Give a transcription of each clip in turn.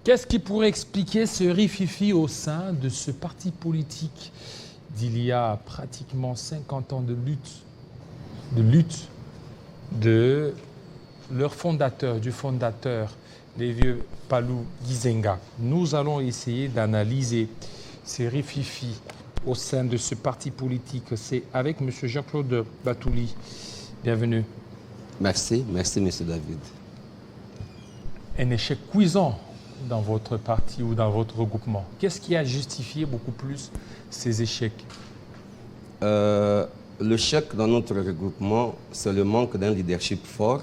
Qu'est-ce qui pourrait expliquer ce rififi au sein de ce parti politique d'il y a pratiquement 50 ans de lutte de leur fondateur, du fondateur, les vieux Palou Gizenga. Nous allons essayer d'analyser ces rififi au sein de ce parti politique. C'est avec M. Jean-Claude Batouli. Bienvenue. Merci, M. David. Un échec cuisant dans votre parti ou dans votre regroupement. Qu'est-ce qui a justifié beaucoup plus ces échecs? L'échec dans notre regroupement, c'est le manque d'un leadership fort.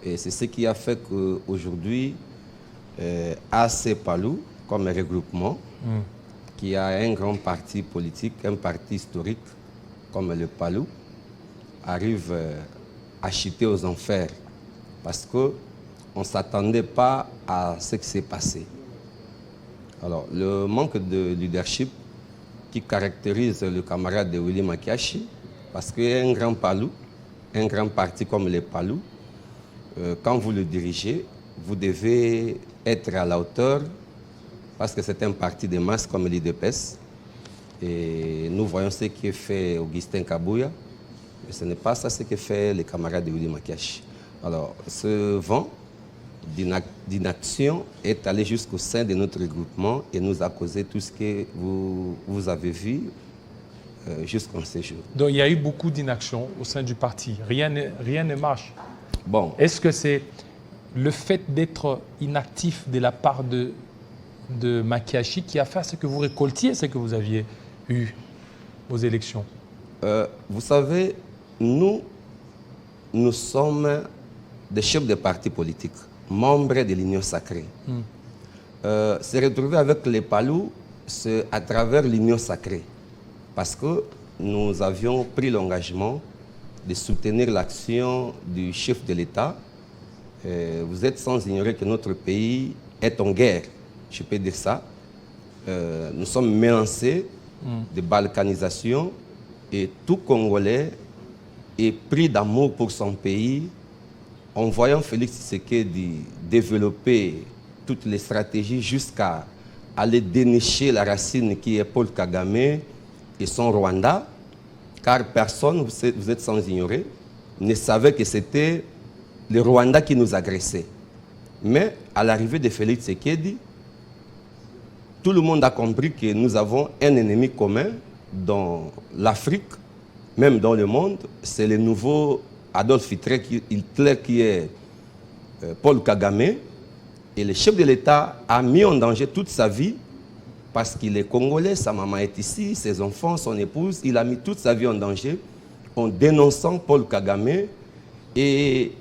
Et c'est ce qui a fait qu'aujourd'hui, AC Palou, comme un regroupement, qui a un grand parti politique, un parti historique, comme le Palou, arrive à chuter aux enfers. Parce qu'on ne s'attendait pas à ce qui s'est passé. Alors, le manque de leadership qui caractérise le camarade de Willy Makiashi, parce qu'il y a un grand Palou, un grand parti comme les Palou, quand vous le dirigez, vous devez être à la hauteur, parce que c'est un parti de masse comme l'IDPS. Et nous voyons ce qui est fait Augustin Kabouya, mais ce n'est pas ça ce que fait les camarades de Willy Makiashi. Alors, ce vent d'inaction est allé jusqu'au sein de notre regroupement et nous a causé tout ce que vous avez vu jusqu'en ce jour. Donc il y a eu beaucoup d'inaction au sein du parti. Rien ne marche. Bon. Est-ce que c'est le fait d'être inactif de la part de Makiashi qui a fait ce que vous récoltiez, ce que vous aviez eu aux élections? Vous savez, nous sommes des chefs de partis politiques, membres de l'Union sacrée. Se retrouver avec les Palous, c'est à travers l'Union sacrée. Parce que nous avions pris l'engagement de soutenir l'action du chef de l'État. Vous êtes sans ignorer que notre pays est en guerre, je peux dire ça. Nous sommes menacés de balkanisation et tout Congolais est pris d'amour pour son pays. En voyant Félix Tshisekedi développer toutes les stratégies jusqu'à aller dénicher la racine qui est Paul Kagame et son Rwanda, car personne, vous êtes sans ignorer, ne savait que c'était le Rwanda qui nous agressait. Mais à l'arrivée de Félix Tshisekedi, tout le monde a compris que nous avons un ennemi commun dans l'Afrique, même dans le monde, c'est le nouveau Adolf Hitler qui est Paul Kagame. Et le chef de l'État a mis en danger toute sa vie parce qu'il est congolais, sa maman est ici, ses enfants, son épouse. Il a mis toute sa vie en danger en dénonçant Paul Kagame. Et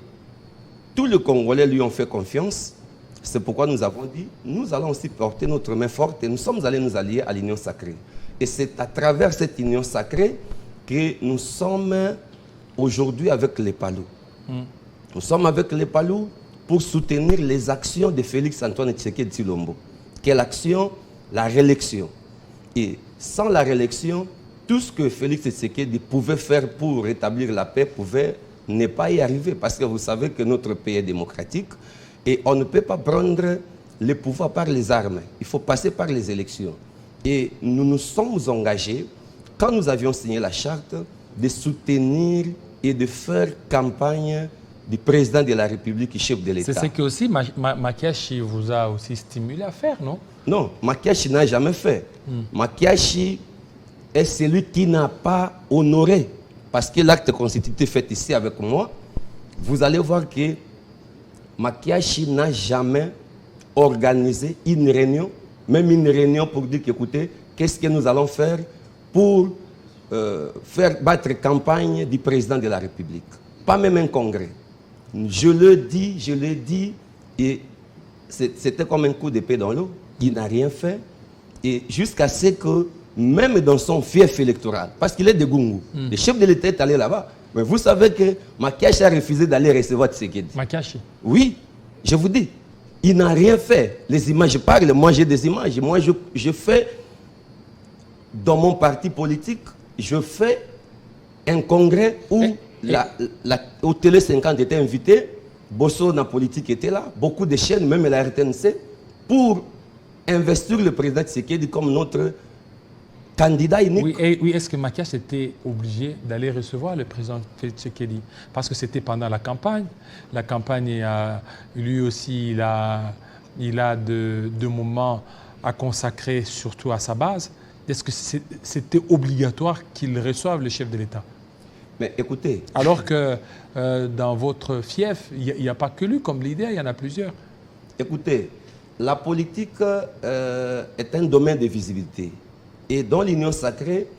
tous les Congolais lui ont fait confiance. C'est pourquoi nous avons dit, nous allons aussi porter notre main forte et nous sommes allés nous allier à l'Union sacrée. Et c'est à travers cette Union sacrée que nous sommes aujourd'hui avec les Palous. Nous sommes avec les Palous pour soutenir les actions de Félix Antoine Tshisekedi Tshilombo. Quelle action? La réélection. Et sans la réélection, tout ce que Félix Tshisekedi pouvait faire pour rétablir la paix pouvait ne pas y arriver. Parce que vous savez que notre pays est démocratique et on ne peut pas prendre le pouvoir par les armes. Il faut passer par les élections. Et nous nous sommes engagés, quand nous avions signé la charte, de soutenir et de faire campagne du président de la République et chef de l'État. C'est ce que aussi Makiashi vous a aussi stimulé à faire, non? Non, Makiashi n'a jamais fait. Makiashi est celui qui n'a pas honoré. Parce que l'acte constitutif fait ici avec moi, vous allez voir que Makiashi n'a jamais organisé une réunion, même une réunion pour dire qu'écoutez, qu'est-ce que nous allons faire pour faire battre campagne du président de la République. Pas même un congrès. Je le dis, et c'était comme un coup d'épée dans l'eau. Il n'a rien fait. Et jusqu'à ce que, même dans son fief électoral, parce qu'il est de Gungu, le chef de l'État est allé là-bas. Mais vous savez que Makiashi a refusé d'aller recevoir Tshisekedi. Makiashi? Oui, je vous dis. Il n'a rien fait. Les images, je parle, moi j'ai des images. Moi je fais, dans mon parti politique, je fais un congrès où au Télé 50 était invité, Bosso dans la politique était là, beaucoup de chaînes, même la RTNC, pour investir le président Tshisekedi comme notre candidat unique. Oui, est-ce que Mathias était obligé d'aller recevoir le président Tshisekedi? Parce que c'était pendant la campagne. La campagne, lui aussi, il a de moments à consacrer surtout à sa base. Est-ce que c'était obligatoire qu'il reçoive le chef de l'État? Mais écoutez... Alors que dans votre fief, il n'y a pas que lui comme leader, il y en a plusieurs. Écoutez, la politique est un domaine de visibilité. Et dans l'Union sacrée,